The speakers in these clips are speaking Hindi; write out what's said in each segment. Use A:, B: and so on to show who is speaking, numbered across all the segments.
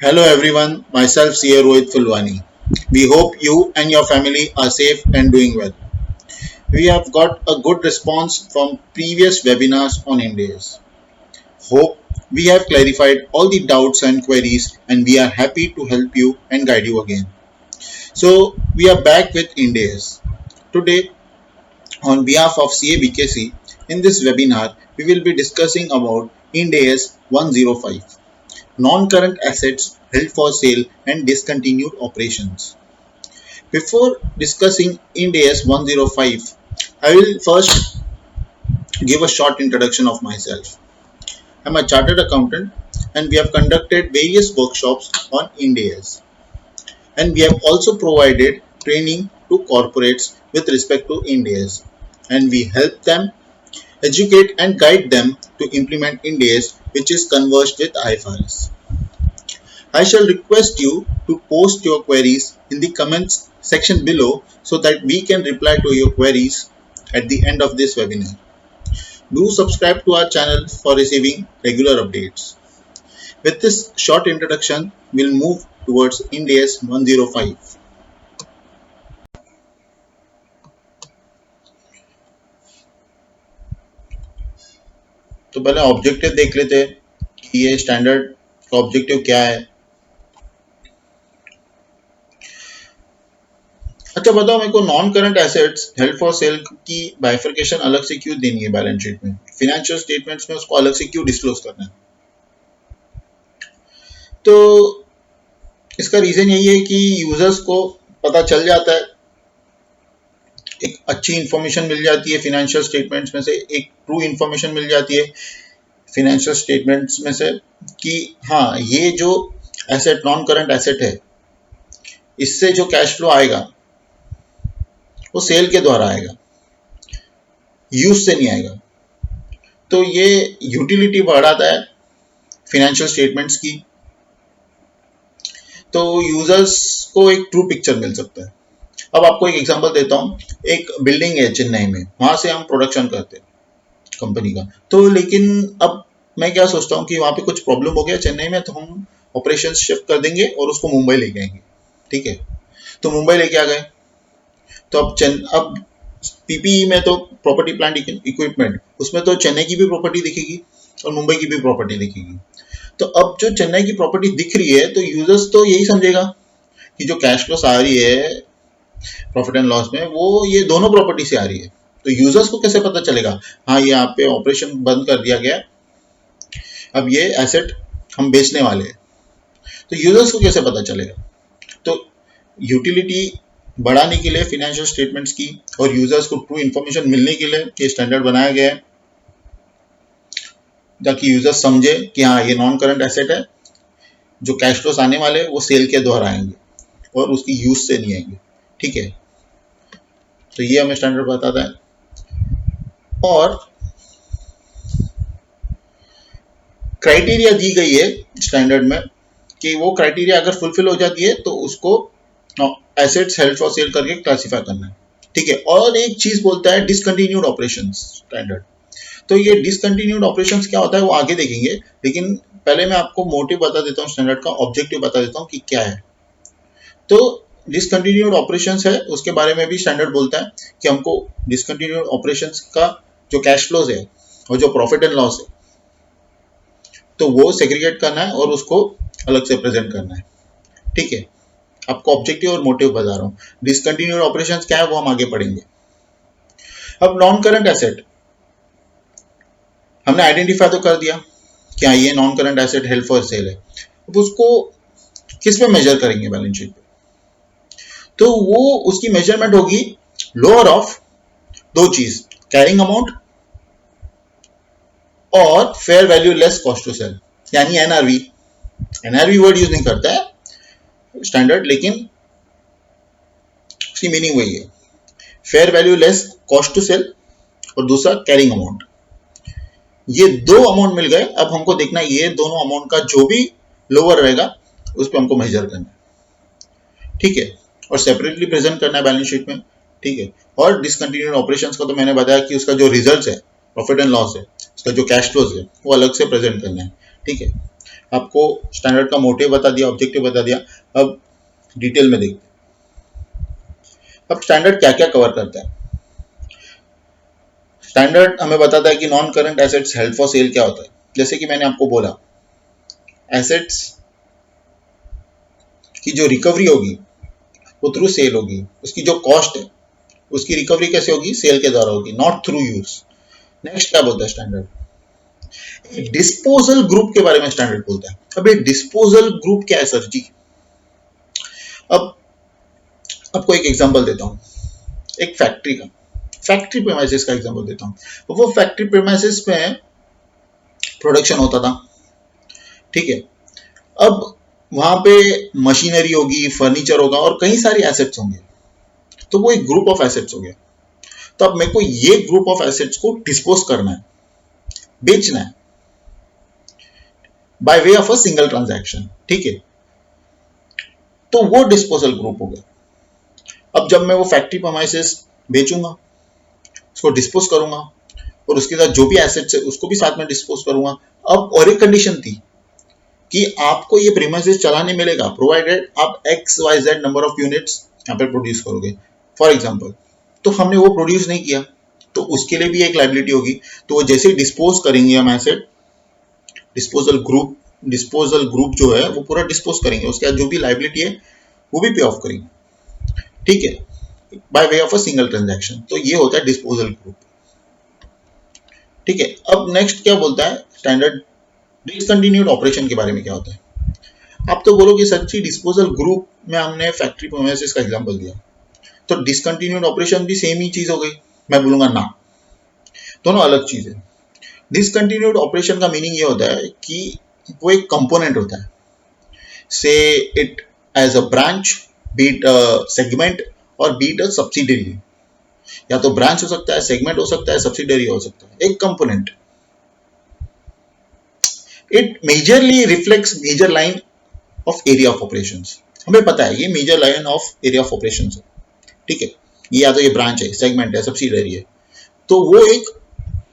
A: Hello everyone, myself CA Rohit Fulwani. We hope you and your family are safe and doing well. We have got a good response from previous webinars on Indias. Hope we have clarified all the doubts and queries and we are happy to help you and guide you again. So we are back with Indias. Today on behalf of CA BKC, in this webinar we will be discussing about Indias 105, non-current assets held for sale and discontinued operations. Before discussing Ind AS 105, I will first give a short introduction of myself. I am a chartered accountant and we have conducted various workshops on Ind AS, and we have also provided training to corporates with respect to Ind AS, and we help them educate and guide them to implement Ind AS, which is converged with IFRS. I shall request you to post your queries in the comments section below so that we can reply to your queries at the end of this webinar. Do subscribe to our channel for receiving regular updates. With this short introduction, we'll move towards Ind AS 105. तो पहले ऑब्जेक्टिव देख लेते हैं कि ये स्टैंडर्ड का ऑब्जेक्टिव क्या है। अच्छा बताओ मेरे को, non current assets held for cell की बाइफर्केशन अलग से क्यों देनी है बैलेंस शीट में, फिनेंशियल स्टेटमेंट्स में उसको अलग से क्यों डिस्क्लोज करना है? तो इसका रीजन यही है कि यूजर्स को पता चल जाता है, एक अच्छी इंफॉर्मेशन मिल जाती है फिनेंशियल स्टेटमेंट्स में से, एक ट्रू इंफॉर्मेशन मिल जाती है फिनेंशियल स्टेटमेंट्स में से कि हाँ ये जो एसेट नॉन करंट एसेट है, इससे जो कैश फ्लो आएगा वो सेल के द्वारा आएगा, यूज से नहीं आएगा। तो ये यूटिलिटी बढ़ाता है फिनेंशियल स्टेटमेंट्स की, तो यूजर्स को एक ट्रू पिक्चर मिल सकता है। अब आपको एक एग्जांपल देता हूँ, एक बिल्डिंग है चेन्नई में, वहां से हम प्रोडक्शन करते हैं कंपनी का। तो लेकिन अब मैं क्या सोचता हूँ कि वहां पे कुछ प्रॉब्लम हो गया चेन्नई में, तो हम ऑपरेशन शिफ्ट कर देंगे और उसको मुंबई लेके आएंगे। ठीक है, तो मुंबई लेके आ गए, तो अब पीपीई में तो प्रॉपर्टी प्लांट इक्विपमेंट, उसमें तो चेन्नई की भी प्रॉपर्टी दिखेगी और मुंबई की भी प्रॉपर्टी दिखेगी। तो अब जो चेन्नई की प्रॉपर्टी दिख रही है तो यूजर्स तो यही समझेगा कि जो कैश फ्लोस आ रही है प्रॉफिट एंड लॉस में वो ये दोनों प्रॉपर्टी से आ रही है। तो यूजर्स को कैसे पता चलेगा हाँ ये यहाँ पे ऑपरेशन बंद कर दिया गया, अब ये एसेट हम बेचने वाले हैं, तो यूजर्स को कैसे पता चलेगा? तो यूटिलिटी बढ़ाने के लिए फिनेंशियल स्टेटमेंट्स की और यूजर्स को ट्रू इन्फॉर्मेशन मिलने के लिए ये स्टैंडर्ड बनाया गया है, ताकि यूजर्स समझे कि हाँ ये नॉन करंट एसेट है, जो कैश फ्लोस आने वाले वो सेल के द्वारा आएंगे और उसकी यूज से नहीं आएंगे। ठीक है, तो ये हमें स्टैंडर्ड बताता है। और क्राइटेरिया दी गई है स्टैंडर्ड में कि वो क्राइटेरिया अगर फुलफिल हो जाती है तो उसको एसेट्स हेल्ड फॉर सेल करके क्लासिफाई करना है। ठीक है, और एक चीज बोलता है डिसकंटिन्यूड ऑपरेशंस स्टैंडर्ड। तो ये डिसकंटिन्यूड ऑपरेशंस क्या होता है वो आगे देखेंगे, लेकिन पहले मैं आपको मोटिव बता देता हूँ, स्टैंडर्ड का ऑब्जेक्टिव बता देता हूँ कि क्या है। तो डिसकंटिन्यूड ऑपरेशंस है उसके बारे में भी स्टैंडर्ड बोलता है कि हमको डिसकंटिन्यूड ऑपरेशंस का जो कैश फ्लोज है और जो प्रॉफिट एंड लॉस है तो वो सेग्रीगेट करना है और उसको अलग से प्रेजेंट करना है। ठीक है, आपको ऑब्जेक्टिव और मोटिव बता रहा हूँ। डिसकंटिन्यूड ऑपरेशंस क्या है वो हम आगे पढ़ेंगे। अब नॉन करंट एसेट हमने आइडेंटिफाई तो कर दिया क्या ये non current asset held for cell है। अब उसको किस पे मेजर करेंगे बैलेंस शीट पे? तो वो उसकी मेजरमेंट होगी लोअर ऑफ दो चीज, कैरिंग अमाउंट और fair value less cost to sell, यानी एनआरवी। एनआरवी वर्ड यूज नहीं करता है स्टैंडर्ड, लेकिन उसकी मीनिंग वही है, fair value less cost to sell और दूसरा कैरिंग अमाउंट। ये दो अमाउंट मिल गए, अब हमको देखना है ये दोनों अमाउंट का जो भी लोअर रहेगा उस पर हमको मेजर करना है। ठीक है, और सेपरेटली प्रेजेंट करना है बैलेंस शीट में। ठीक है, और डिसकंटिन्यूड ऑपरेशंस का तो मैंने बताया कि उसका जो रिजल्ट है प्रॉफिट एंड लॉस है, उसका जो कैश फ्लोज है वो अलग से प्रेजेंट करना है। ठीक है, आपको स्टैंडर्ड का मोटिव बता दिया, ऑब्जेक्टिव बता दिया। अब डिटेल में देखते हैं अब स्टैंडर्ड क्या क्या कवर करता है। स्टैंडर्ड हमें बताता है कि non current assets held for cell क्या होता है। जैसे कि मैंने आपको बोला, एसेट्स की जो रिकवरी होगी वो थ्रू सेल होगी, उसकी जो कॉस्ट है उसकी रिकवरी कैसे होगी, सेल के द्वारा होगी, नॉट थ्रू यूज। नेक्स्ट क्या बोलता है स्टैंडर्ड, डिस्पोजल ग्रुप के बारे में स्टैंडर्ड बोलता है। अब ये डिस्पोजल ग्रुप क्या है सर जी। अब आपको एक एग्जांपल देता हूँ, एक फैक्ट्री का, फैक्ट्री प्रेमाइसिस का एग्जांपल देता हूँ। वो फैक्ट्री प्रेमाइसिस में प्रोडक्शन होता था, ठीक है। अब वहां पे मशीनरी होगी, फर्नीचर होगा और कई सारी एसेट्स होंगे, तो वो एक ग्रुप ऑफ एसेट्स हो गया। तो अब मेरे को ये ग्रुप ऑफ एसेट्स को डिस्पोज करना है, बेचना है, by way of a single transaction, ठीक है। तो वो डिस्पोजल ग्रुप हो गया। अब जब मैं वो फैक्ट्री प्रेमाइसिस बेचूंगा, उसको डिस्पोज करूंगा और उसके साथ जो भी एसेट्स है उसको भी साथ में डिस्पोज करूंगा। अब और एक कंडीशन थी कि आपको ये प्रीमाइसेस चलाने मिलेगा प्रोवाइडेड आप X Y Z number of units यहाँ पे प्रोड्यूस करोगे, फॉर एग्जांपल। तो हमने वो प्रोड्यूस नहीं किया, तो उसके लिए भी एक लाइबिलिटी होगी। तो वो जैसे ही डिस्पोज करेंगे हम एसेट, डिस्पोजल ग्रुप जो है वो पूरा डिस्पोज करेंगे, उसके बाद जो भी लाइबिलिटी है वो भी पे ऑफ करेंगे, ठीक है, by way of a single transaction. तो ये होता है डिस्पोजल ग्रुप, ठीक है। अब नेक्स्ट क्या बोलता है स्टैंडर्ड, डिसकंटिन्यूड ऑपरेशन के बारे में क्या होता है। आप तो बोलोगे सच्ची डिस्पोजल ग्रुप में हमने फैक्ट्री प्रेमाइसिस का एग्जांपल दिया, तो डिसकंटिन्यूड ऑपरेशन भी सेम ही चीज हो गई। मैं बोलूंगा ना, दोनों अलग चीज है। डिसकंटिन्यूड ऑपरेशन का मीनिंग ये होता है कि वो एक कंपोनेंट होता है, say it as a branch, be it segment और बीट अ सब्सिडरी। या तो ब्रांच हो सकता है, सेगमेंट हो सकता है, सब्सिडरी हो सकता है, एक component. It majorly reflects major line of area of operations. हमें पता है ये major line of area of operations है, ठीक है। ये या तो ये ब्रांच है, सेगमेंट है, सब्सिडरी है, तो वो एक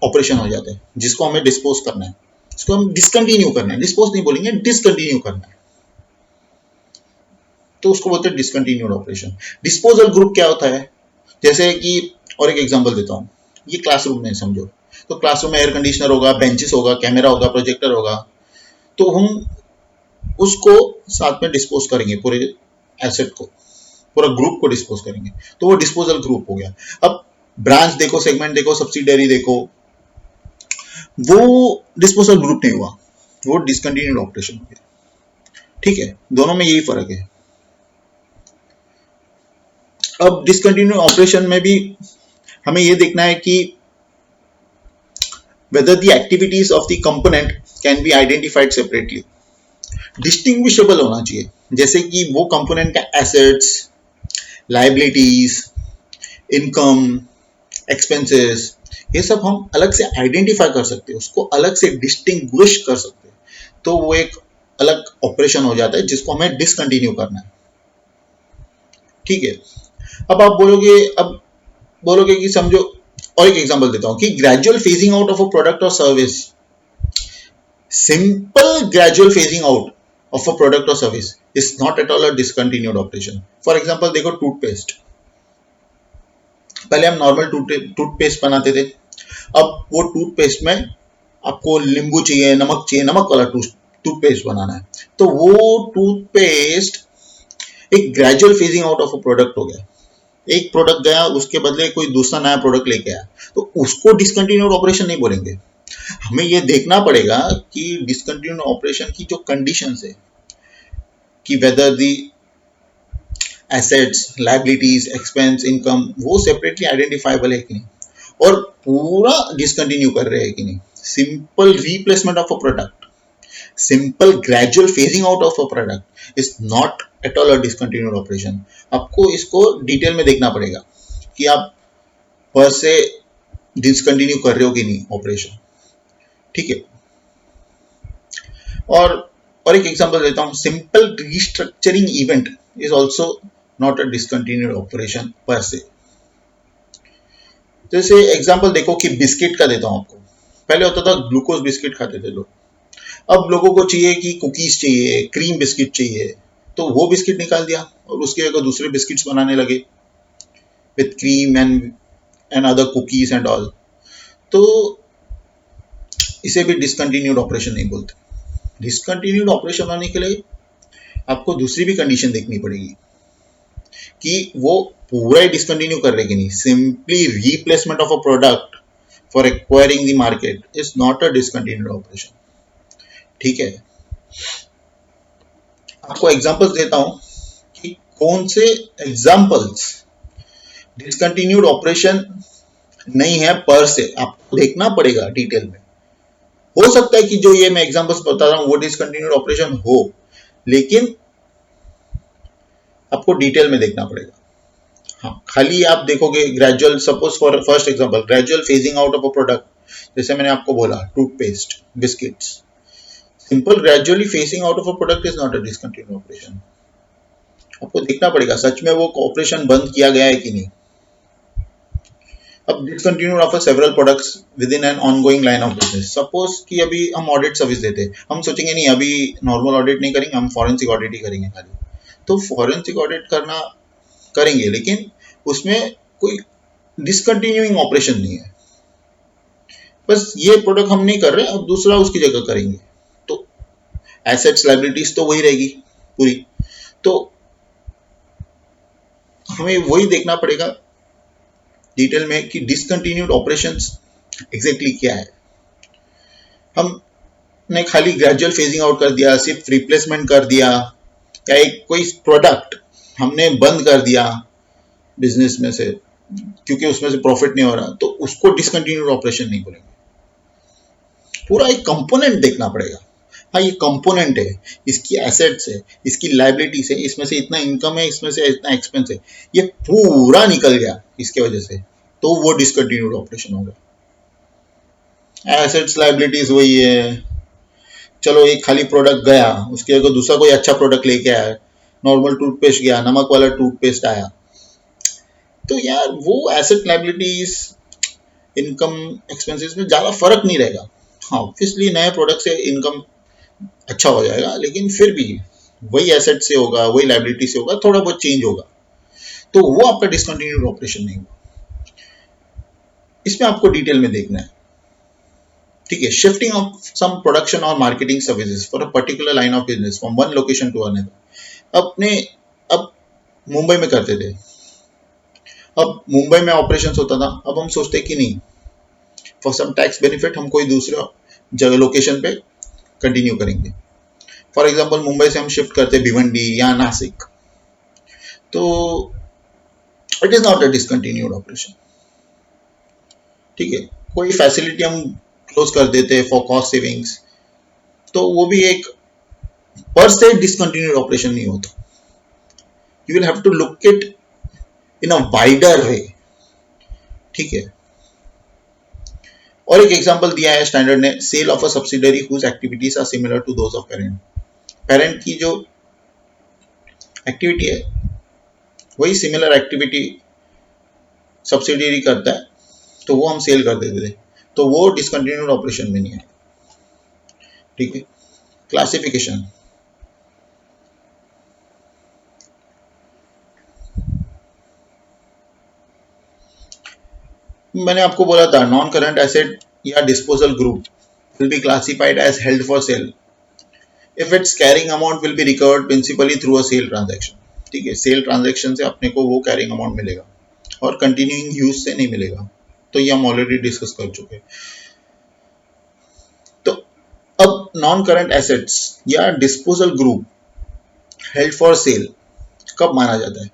A: ऑपरेशन हो जाता है जिसको हमें डिस्पोज करना है, इसको हम डिसकंटिन्यू करना है, डिस्पोज नहीं बोलेंगे, डिसकंटिन्यू करना है, तो उसको बोलते हैं डिसकंटिन्यूड ऑपरेशन। डिस्पोजल ग्रुप क्या होता है, जैसे कि और एक एग्जांपल देता हूँ, ये क्लासरूम में समझो, तो क्लासरूम में एयर कंडीशनर होगा, बेंचेस होगा, कैमरा होगा, प्रोजेक्टर होगा, तो हम उसको साथ में डिस्पोज करेंगे, पूरे एसेट को, पूरा ग्रुप को डिस्पोज करेंगे, तो वो डिस्पोजल ग्रुप हो गया। अब ब्रांच देखो, सेगमेंट देखो, सब्सिडरी देखो, वो डिस्पोजल ग्रुप नहीं हुआ, वो डिसकंटिन्यूड ऑपरेशन हो गया, ठीक है। दोनों में यही फर्क है। अब डिसकंटिन्यूड ऑपरेशन में भी हमें ये देखना है कि whether the activities of the component can be identified separately, distinguishable होना चाहिए। जैसे कि वो कंपोनेंट का एसेट्स, लाइबिलिटीज, इनकम, एक्सपेंसेस, ये सब हम अलग से आइडेंटिफाई कर सकते हैं, उसको अलग से डिस्टिंग्विश कर सकते हैं, तो वो एक अलग ऑपरेशन हो जाता है जिसको हमें डिसकंटिन्यू करना है, ठीक है। अब बोलोगे कि समझो, और एक एग्जांपल देता हूं कि gradual phasing out of a product और service, simple gradual phasing out of a product और service is not at all a discontinued operation. For example देखो टूथपेस्ट, पहले हम नॉर्मल टूथपेस्ट बनाते थे, अब वो टूथपेस्ट में आपको नींबू चाहिए, नमक वाला टूथपेस्ट बनाना है, तो वो टूथपेस्ट एक gradual phasing out of a product हो गया। एक प्रोडक्ट गया, उसके बदले कोई दूसरा नया प्रोडक्ट लेके आया, तो उसको डिसकंटिन्यूड ऑपरेशन नहीं बोलेंगे। हमें ये देखना पड़ेगा कि डिसकंटिन्यूड ऑपरेशन की जो कंडीशंस है कि weather the assets, liabilities, expense, income वो सेपरेटली आइडेंटिफाइबल है कि नहीं, और पूरा डिसकंटिन्यू कर रहे हैं कि नहीं। Simple replacement of a product, simple gradual phasing out of a product is not at all a discontinued operation. आपको इसको डिटेल में देखना पड़ेगा कि आप पर से डिसकंटिन्यू कर रहे हो कि नहीं ऑपरेशन, ठीक है। और एक एग्जांपल देता हूं, simple restructuring event is also not a discontinued operation पर से। जैसे एग्जांपल देखो कि बिस्किट का देता हूं आपको, पहले होता था ग्लूकोज बिस्किट खाते थे लोग, अब लोगों को चाहिए कि कुकीज चाहिए, क्रीम बिस्किट चाहिए, तो वो बिस्किट निकाल दिया और उसके जगह दूसरे बिस्किट्स बनाने लगे with cream and other cookies and all. तो इसे भी डिसकंटिन्यूड ऑपरेशन नहीं बोलते। डिसकंटिन्यूड ऑपरेशन होने के लिए आपको दूसरी भी कंडीशन देखनी पड़ेगी कि वो पूरा ही डिसकंटिन्यू कर रहे कि नहीं। Simply replacement of a product for acquiring the market is not a discontinued operation. ठीक है, आपको एग्जांपल्स देता हूं कि कौन से एग्जांपल्स डिसकंटिन्यूड ऑपरेशन नहीं है पर से। आपको देखना पड़ेगा डिटेल में। हो सकता है कि जो ये मैं एग्जांपल्स बता रहा हूं वो डिसकंटिन्यूड ऑपरेशन हो, लेकिन आपको डिटेल में देखना पड़ेगा। हाँ, खाली आप देखोगे gradual, suppose for first example gradual phasing out of a product, जैसे मैंने आपको बोला toothpaste, biscuits, simple gradually phasing out of a product is not a discontinued operation. आपको देखना पड़ेगा सच में वो ऑपरेशन बंद किया गया है कि नहीं। अब discontinued of several products with in an ongoing line of business. Suppose कि अभी हम ऑडिट सर्विस देते हैं, हम सोचेंगे नहीं अभी नॉर्मल ऑडिट नहीं करेंगे, हम फॉरेंसिक ऑडिट ही करेंगे खाली। तो फॉरेंसिक ऑडिट करना करेंगे, लेकिन उसमें कोई डिसकंटिन्यूइंग ऑपरेशन नहीं है, बस ये प्रोडक्ट हम नहीं कर रहे अब दूसरा उसकी जगह करेंगे, तो एसेट्स लायबिलिटीज तो वही रहेगी पूरी। तो हमें वही देखना पड़ेगा डिटेल में कि डिसकंटिन्यूड ऑपरेशंस एग्जैक्टली क्या है। हमने खाली ग्रेजुअल फेजिंग आउट कर दिया, सिर्फ रिप्लेसमेंट कर दिया, या एक कोई प्रोडक्ट हमने बंद कर दिया बिजनेस में से क्योंकि उसमें से प्रॉफिट नहीं हो रहा, तो उसको डिसकंटिन्यूड ऑपरेशन नहीं बोलेंगे। पूरा एक कंपोनेंट देखना पड़ेगा। हाँ, ये कंपोनेंट है, इसकी एसेट्स है, इसकी लायबिलिटीज है, इसमें से इतना इनकम है, इसमें से इतना एक्सपेंस है, ये पूरा निकल गया इसके वजह से, तो वो डिसकंटिन्यूड ऑपरेशन होगा। एसेट्स लायबिलिटीज वही है, चलो एक खाली प्रोडक्ट गया, उसके अगर दूसरा कोई अच्छा प्रोडक्ट लेके आया, नॉर्मल टूथपेस्ट गया, नमक वाला टूथपेस्ट आया, तो यार वो एसेट लायबिलिटीज इनकम एक्सपेंसेस में ज्यादा फर्क नहीं रहेगा। हाँ, ऑब्वियसली नए प्रोडक्ट से इनकम अच्छा हो जाएगा, लेकिन फिर भी वही एसेट से होगा, वही लायबिलिटी से होगा, थोड़ा बहुत चेंज होगा, तो वो आपका डिसकंटिन्यूड ऑपरेशन नहीं होगा। इसमें आपको डिटेल में देखना है। ठीक है, शिफ्टिंग ऑफ सम प्रोडक्शन और marketing services for a particular line of business from one location to another. अपने अब मुंबई में करते थे, अब मुंबई में ऑपरेशन होता था, अब हम सोचते कि नहीं, फॉर सम टैक्स बेनिफिट हम कोई दूसरा जगह लोकेशन पे कंटिन्यू करेंगे। फॉर एग्जाम्पल मुंबई से हम शिफ्ट करते भिवंडी या नासिक, तो it is not a discontinued operation. ठीक है, कोई फैसिलिटी हम क्लोज कर देते फॉर कॉस्ट सेविंग्स, तो वो भी एक पर से डिसकंटिन्यूड ऑपरेशन नहीं होता। You will have to look it in a wider way. ठीक है, और एक एग्जांपल दिया है स्टैंडर्ड ने, sale of a subsidiary whose activities are similar to those of parent. Parent की जो एक्टिविटी है वही सिमिलर एक्टिविटी सब्सिडरी करता है, तो वो हम सेल कर देते थे, तो वो डिसकंटिन्यूड ऑपरेशन में नहीं है। ठीक है, क्लासिफिकेशन, मैंने आपको बोला था नॉन करंट एसेट या disposal group will be classified as held for sale if its carrying amount will be recovered principally through a sale transaction. ठीक है, सेल ट्रांजैक्शन से अपने को वो कैरिंग अमाउंट मिलेगा और कंटिन्यूइंग यूज से नहीं मिलेगा, तो ये हम ऑलरेडी डिस्कस कर चुके हैं। तो अब नॉन करंट एसेट्स या disposal group held for cell कब माना जाता है?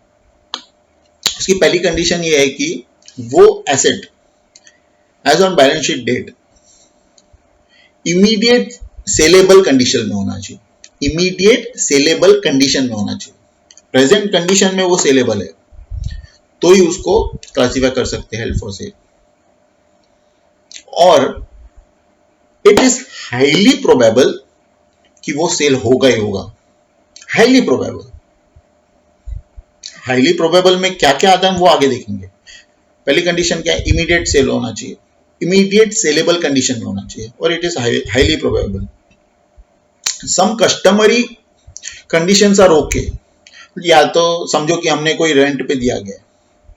A: उसकी पहली कंडीशन ये है कि वो asset as on balance sheet date immediate saleable condition में होना चाहिए। इमीडिएट सेलेबल कंडीशन में होना चाहिए। प्रेजेंट कंडीशन में वो सेलेबल है तो ही उसको क्लासिफाई कर सकते हैं हेल्ड फॉर सेल। और इट इज हाईली प्रोबेबल कि वो सेल होगा ही होगा। हाईली प्रोबेबल, हाईली प्रोबेबल में क्या क्या आता है हम वो आगे देखेंगे। पहली कंडीशन क्या है? इमीडिएट सेल होना चाहिए, इमीडिएट सेलेबल कंडीशन में होना चाहिए, और it is highly probable. Some customary conditions are okay. या तो समझो कि हमने कोई रेंट पे दिया गया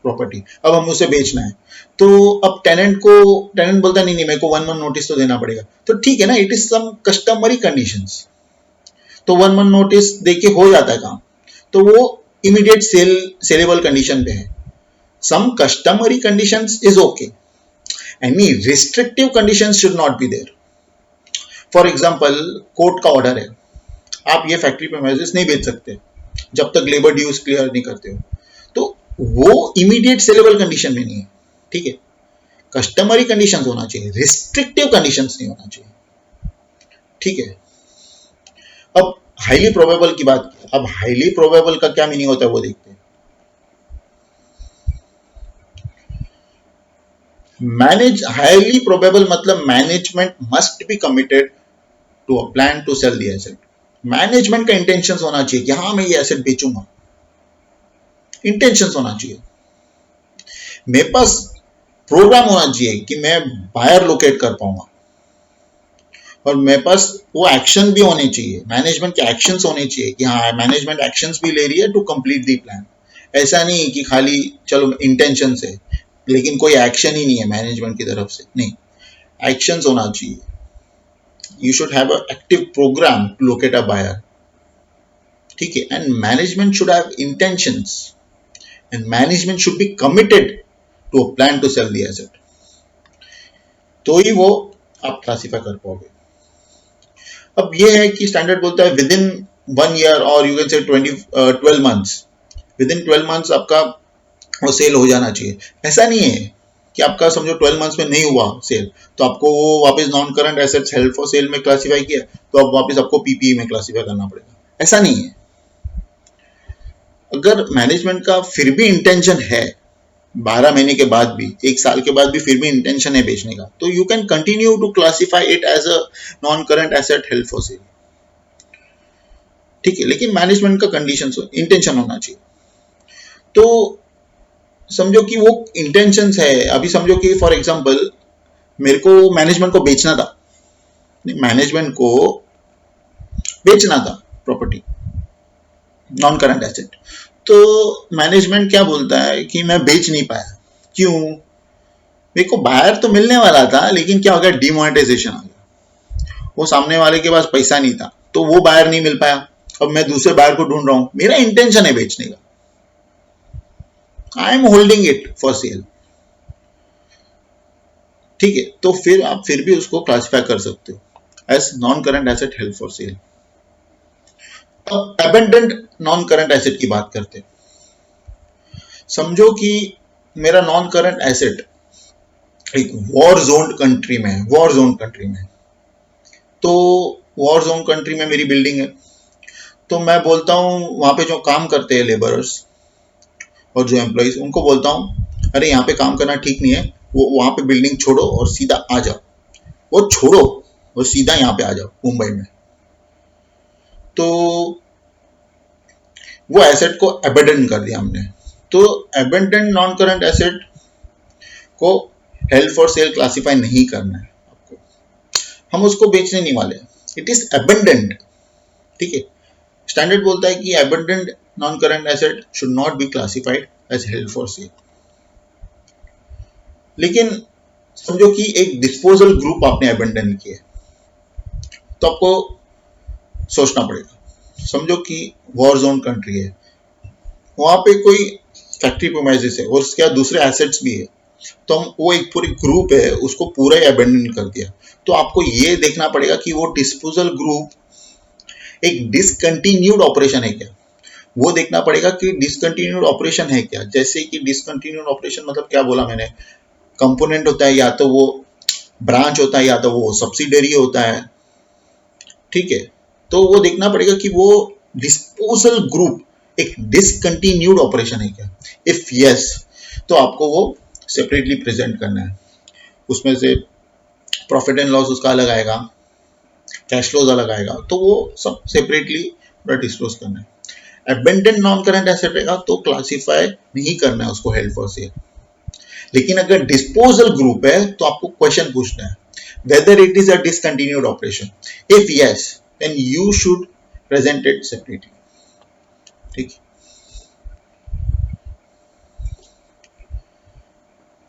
A: प्रॉपर्टी, अब हम उसे बेचना है, तो अब टेनेंट बोलता है नहीं नहीं मेरे को 1 मंथ नोटिस तो देना पड़ेगा, तो ठीक है ना, it is some customary conditions, तो 1 मंथ नोटिस देके हो जाता है काम, तो वो इमीडिएट सेलेबल कंडीशन पे है। Some customary conditions is okay, any restrictive conditions should not be there. For example court का ऑर्डर है, आप ये फैक्ट्री प्रीमाइसेस नहीं बेच सकते जब तक लेबर ड्यूज क्लियर नहीं करते हो, तो वो इमीडिएट सेलेबल कंडीशन में नहीं है, ठीक है। कस्टमरी कंडीशंस होना चाहिए, रिस्ट्रिक्टिव कंडीशंस नहीं होना चाहिए, ठीक है। अब हाईली प्रोबेबल की बात की, अब हाईली प्रोबेबल का क्या मीनिंग होता है वो देखते हैं। मैनेज हाईली प्रोबेबल मतलब management must be committed to a plan to sell the asset. Management का इंटेंशन होना चाहिए कि हाँ मैं ये एसेट बेचूंगा, इंटेंशन होना चाहिए। मेरे पास प्रोग्राम होना चाहिए कि मैं बायर लोकेट कर पाऊंगा, और मेरे पास वो एक्शन भी होने चाहिए, मैनेजमेंट के एक्शंस होने चाहिए कि हाँ मैनेजमेंट एक्शंस भी ले रही है टू कंप्लीट दी प्लान। ऐसा नहीं कि खाली चलो इंटेंशन से लेकिन कोई एक्शन ही नहीं है मैनेजमेंट की तरफ से, नहीं, एक्शंस होना चाहिए। You should have a active programme to locate a buyer, ठीक है, and management should have intentions and management should be committed to a plan to sell the asset, तो ही वो आप क्लासिफाई कर पाओगे। अब ये है कि स्टैंडर्ड बोलता है विद इन 1 ईयर और you can say 12 months, with in 12 months आपका वो सेल हो जाना चाहिए। ऐसा नहीं है कि आपका समझो 12 मंथ्स में नहीं हुआ सेल तो आपको वो वापस non current assets held for cell में क्लासिफाई किया तो अब वापस आपको पीपीई में क्लासिफाई करना पड़ेगा, ऐसा नहीं है। अगर मैनेजमेंट का फिर भी इंटेंशन है 12 महीने के बाद भी, 1 साल के बाद भी फिर भी इंटेंशन है बेचने का, तो you can continue to classify it as a non current asset held for sale, ठीक है, लेकिन मैनेजमेंट का कंडीशन इंटेंशन होना चाहिए। तो समझो कि वो इंटेंशन है, अभी समझो कि फॉर एग्जांपल मेरे को मैनेजमेंट को बेचना था, मैनेजमेंट को बेचना था प्रॉपर्टी नॉन करंट एसेट, तो मैनेजमेंट क्या बोलता है कि मैं बेच नहीं पाया, क्यों, मेरे को बायर तो मिलने वाला था लेकिन क्या हो गया, डिमोनेटाइजेशन आ गया, वो सामने वाले के पास पैसा नहीं था तो वो बायर नहीं मिल पाया, अब मैं दूसरे बायर को ढूंढ रहा हूं, मेरा इंटेंशन है बेचने का, I am holding it for sale, ठीक है, तो फिर आप फिर भी उसको क्लासिफाई कर सकते हो as non current asset held for sale. अब अबेंडेंट नॉन करंट एसेट की बात करते हैं। समझो कि मेरा नॉन करंट एसेट एक वॉर जोन कंट्री में है, वॉर जोन कंट्री में, तो वॉर जोन कंट्री में मेरी बिल्डिंग है, तो मैं बोलता हूँ वहां पे जो काम करते हैं लेबरर्स और जो एम्प्लॉइज उनको बोलता हूँ अरे यहाँ पे काम करना ठीक नहीं है, वो वहां पे बिल्डिंग छोड़ो और सीधा आ जाओ, वो छोड़ो और सीधा यहाँ पे आ जाओ मुंबई में, तो वो एसेट को अबेंडन कर दिया हमने। तो अबेंडन नॉन करंट एसेट को हेल्ड फॉर सेल क्लासिफाई नहीं करना है आपको, हम उसको बेचने नहीं वाले, इट इज अबेंडेंट, ठीक है। स्टैंडर्ड बोलता है कि abandoned non current asset should not be classified as held for sale. लेकिन समझो कि एक डिस्पोजल ग्रुप आपने अबेंडन किया, तो आपको सोचना पड़ेगा। समझो कि वॉर जोन कंट्री है, वहां पे कोई फैक्ट्री प्रोमाइजेस है और उसके बाद दूसरे एसेट्स भी है, तो हम वो एक पूरी ग्रुप है उसको पूरा ही अबेंडन कर दिया, तो आपको ये देखना पड़ेगा कि वो डिस्पोजल ग्रुप एक डिसकंटिन्यूड ऑपरेशन है क्या, वो देखना पड़ेगा कि डिसकंटिन्यूड ऑपरेशन है क्या। जैसे कि डिसकंटिन्यूड ऑपरेशन मतलब क्या बोला मैंने, कंपोनेंट होता है या तो वो ब्रांच होता है या तो वो सब्सिडरी होता है, ठीक है, तो वो देखना पड़ेगा कि वो डिस्पोजल ग्रुप एक डिसकंटिन्यूड ऑपरेशन है क्या, इफ यस तो आपको वो सेपरेटली प्रेजेंट करना है, उसमें से प्रॉफिट एंड लॉस उसका अलग आएगा, कैश फ्लोज अलग आएगा, तो वो सब सेपरेटली पूरा डिस्क्लोज करना है। अबेंडेंट नॉन करंट एसेट रहेगा तो क्लासिफाई नहीं करना है उसको हेल्ड फॉर सेल। लेकिन अगर डिस्पोजल ग्रुप है तो आपको क्वेश्चन पूछना है whether it is a discontinued operation, if yes then you should present it separately. ठीक है.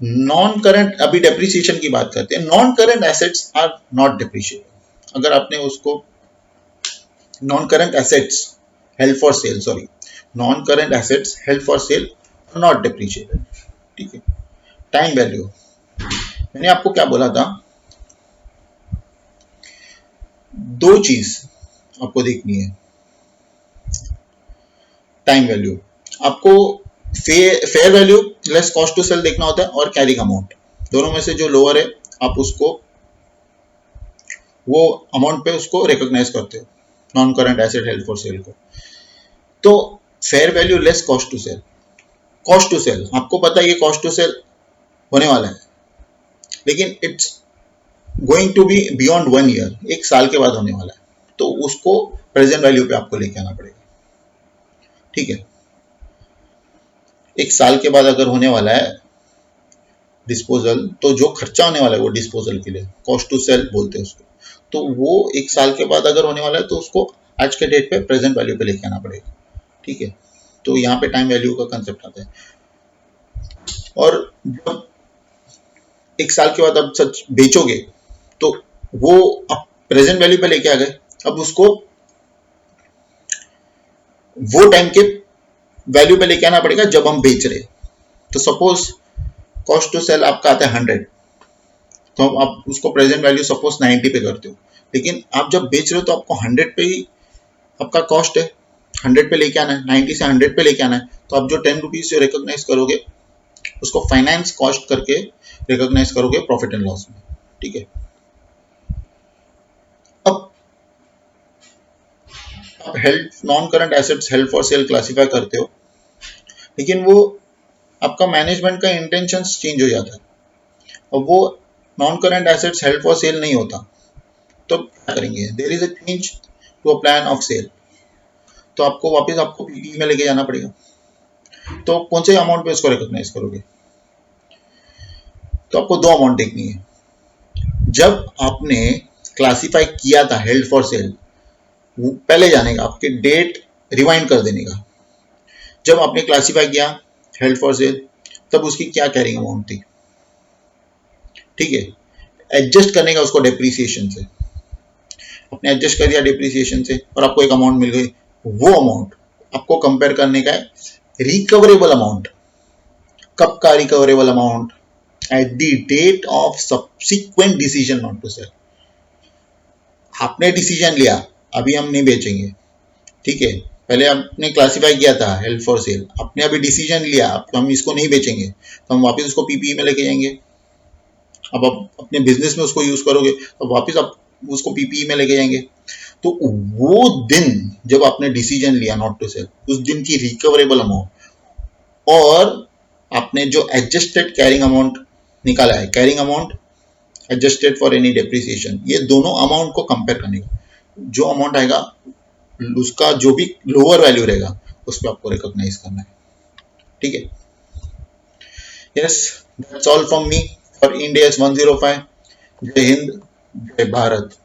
A: नॉन करंट, अभी डेप्रिसिएशन की बात करते हैं. Non current assets are not depreciable. अगर आपने उसको non current assets held for sale, sorry, non current assets held for sale not depreciable. ठीक है. टाइम वैल्यू, मैंने आपको क्या बोला था, दो चीज आपको देखनी है. टाइम वैल्यू, आपको fair value less cost to sell देखना होता है और कैरिंग अमाउंट. दोनों में से जो लोअर है आप उसको वो अमाउंट पे उसको रिकॉग्नाइज करते हो, non current asset held for sale को. तो fair value less cost to sell. Cost to sell आपको पता है ये कॉस्ट टू सेल होने वाला है, लेकिन it's going to be beyond 1 year, एक साल के बाद होने वाला है. तो उसको प्रेजेंट वैल्यू पे आपको लेके आना पड़ेगा. ठीक है. एक साल के बाद अगर होने वाला है डिस्पोजल, तो जो खर्चा होने वाला है वो डिस्पोजल के लिए कॉस्ट टू सेल बोलते हैं उसको. तो वो एक साल के बाद अगर होने वाला है तो उसको आज के डेट पे प्रेजेंट वैल्यू पे लेके आना पड़ेगा. ठीक है. तो यहाँ पे टाइम वैल्यू का कंसेप्ट आता है. और जब एक साल के बाद आप सच बेचोगे तो वो आप प्रेजेंट वैल्यू पे लेके आ गए. अब उसको वो टाइम के वैल्यू पे लेके आना पड़ेगा जब हम बेच रहे. तो सपोज कॉस्ट टू सेल आपका आता है 100, तो आप उसको प्रेजेंट वैल्यू सपोज 90 पे करते हो, लेकिन आप जब बेच रहे हो तो आपको 100 पे ही आपका कॉस्ट है, 100 पे लेके आना है, 90 से 100 पे लेके आना है. तो आप जो 10 रुपीज जो रिकॉग्नाइज करोगे उसको फाइनेंस कॉस्ट करके रिकॉग्नाइज करोगे प्रॉफिट एंड लॉस में. ठीक है. अब आप held non current assets held for cell classify करते हो, लेकिन वो आपका मैनेजमेंट का इंटेंशन चेंज हो जाता है और वो non current assets held for sale नहीं होता. तो क्या करेंगे, there is a change to a plan of sale. तो आपको वापस आपको पीपीई में लेके जाना पड़ेगा. तो कौन से अमाउंट पे उसको रिकॉग्नाइज करोगे. तो आपको दो अमाउंट देखनी है. जब आपने क्लासिफाई किया था हेल्ड फॉर सेल, पहले जाने का, आपके डेट रिवाइंड कर देने का. जब आपने क्लासिफाई किया हेल्ड फॉर सेल तब उसकी क्या कैरिंग अमाउंट थी. ठीक है. एडजस्ट करने का उसको डेप्रिसिएशन से, आपने एडजस्ट कर दिया डेप्रिसिएशन से और आपको एक अमाउंट मिल गई. वो अमाउंट आपको कंपेयर करने का है रिकवरेबल अमाउंट. कब का recoverable amount, at the date of subsequent decision not to sell. आपने डिसीजन लिया अभी हम नहीं बेचेंगे. ठीक है. पहले आपने क्लासिफाई किया था हेल्ड फॉर सेल, आपने अभी डिसीजन लिया हम इसको नहीं बेचेंगे, तो हम वापस उसको पीपीई में लेके जाएंगे. अब आप अपने बिजनेस में उसको यूज करोगे तो वापस आप उसको पीपीई में लेके जाएंगे. तो वो दिन जब आपने डिसीजन लिया नॉट टू सेल, उस दिन की रिकवरेबल अमाउंट और आपने जो एडजस्टेड कैरिंग अमाउंट निकाला है, carrying amount adjusted for any depreciation, ये दोनों अमाउंट को कंपेयर करने का. जो अमाउंट आएगा उसका जो भी लोअर वैल्यू रहेगा उस पर आपको रिकॉग्नाइज करना है. ठीक है. Yes, that's all from me for India 105. जय हिंद, जय भारत.